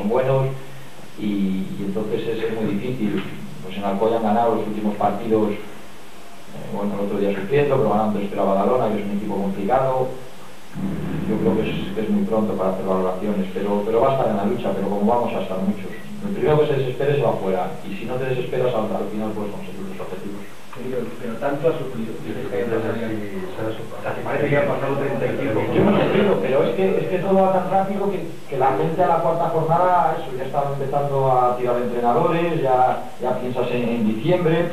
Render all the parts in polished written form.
son buenos y entonces es muy difícil. Pues en Alcoy han ganado los últimos partidos, bueno, el otro día sufriendo, pero ganando 3-0 a Badalona, que es un equipo complicado. Yo creo que es muy pronto para hacer valoraciones, pero va a estar en la lucha, pero como vamos a estar muchos. El primero que se desespere se va fuera, y si no te desesperas al final puedes conseguir los objetivos. Pero tanto ha sufrido. Parece que ha pasado 35. Yo me sufrido, pero es que todo va tan rápido que la gente a la cuarta jornada, eso, ya está empezando a tirar entrenadores, ya piensas en diciembre.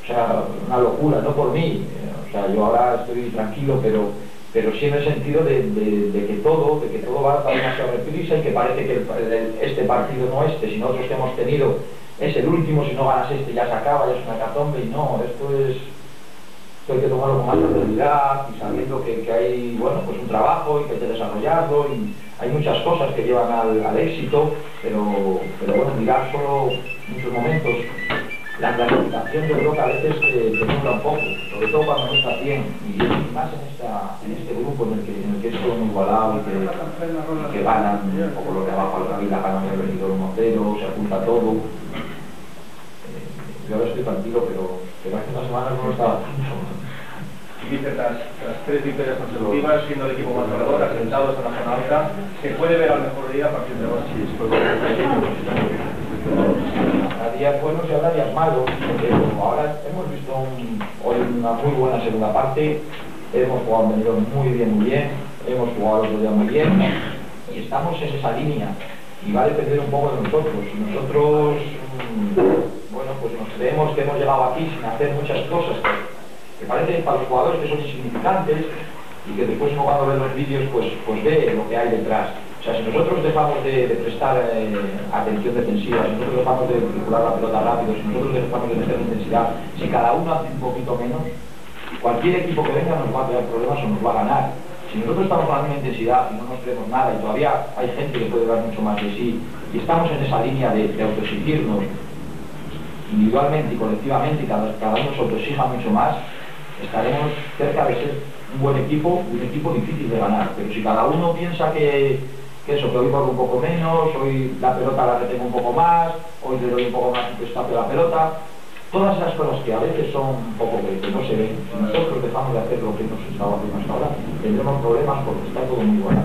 O sea, una locura, no por mí. O sea, yo ahora estoy tranquilo, pero sí en el sentido de que todo va a demasiado reprisa y que parece que este partido no sino otros que hemos tenido es el último, si no ganas este ya se acaba, ya es una hecatombe, y no, esto hay que tomarlo con más tranquilidad y sabiendo que hay, bueno, pues un trabajo y que hay que desarrollarlo y hay muchas cosas que llevan al éxito, pero bueno, mirar solo muchos momentos. La planificación yo creo que a veces te nubla un poco, sobre todo cuando no estás bien, y más en este grupo en el que es todo muy igualado y que ganan un poco los de abajo a la vida, ganan el venidor 1-0, se apunta todo. Yo ahora estoy tranquilo, pero hace unas semanas no lo estaba tanto. Y dice, tras 3 victorias consecutivas, siendo el equipo más ganador, asentados en la zona alta, ¿se puede ver al mejor día a partir de hoy? Sí, habrá días buenos y habrá días malos, pero ahora hemos visto hoy una muy buena segunda parte, hemos jugado un venidor muy bien, hemos jugado el otro día muy bien, y estamos en esa línea, y va a depender un poco de nosotros. Si nosotros, bueno, pues nos creemos que hemos llegado aquí sin hacer muchas cosas que parecen para los jugadores que son insignificantes, y que después uno cuando ve los vídeos pues ve lo que hay detrás. O sea, si nosotros dejamos de prestar atención defensiva, si nosotros dejamos de circular la pelota rápido, si nosotros dejamos de meter intensidad, si cada uno hace un poquito menos, cualquier equipo que venga nos va a crear problemas o nos va a ganar. Si nosotros estamos con la misma intensidad y no nos creemos nada, y todavía hay gente que puede dar mucho más de sí, y estamos en esa línea de autoexigirnos individualmente y colectivamente, y cada uno se autoexija mucho más, estaremos cerca de ser un buen equipo, un equipo difícil de ganar. Pero si cada uno piensa que hoy corro un poco menos, hoy la pelota la retengo un poco más, hoy le doy un poco más un espacio a la pelota, todas esas cosas que a veces son un poco que no se ven, si nosotros dejamos de hacer lo que hemos estado haciendo hasta ahora, tendremos problemas porque está todo muy bueno.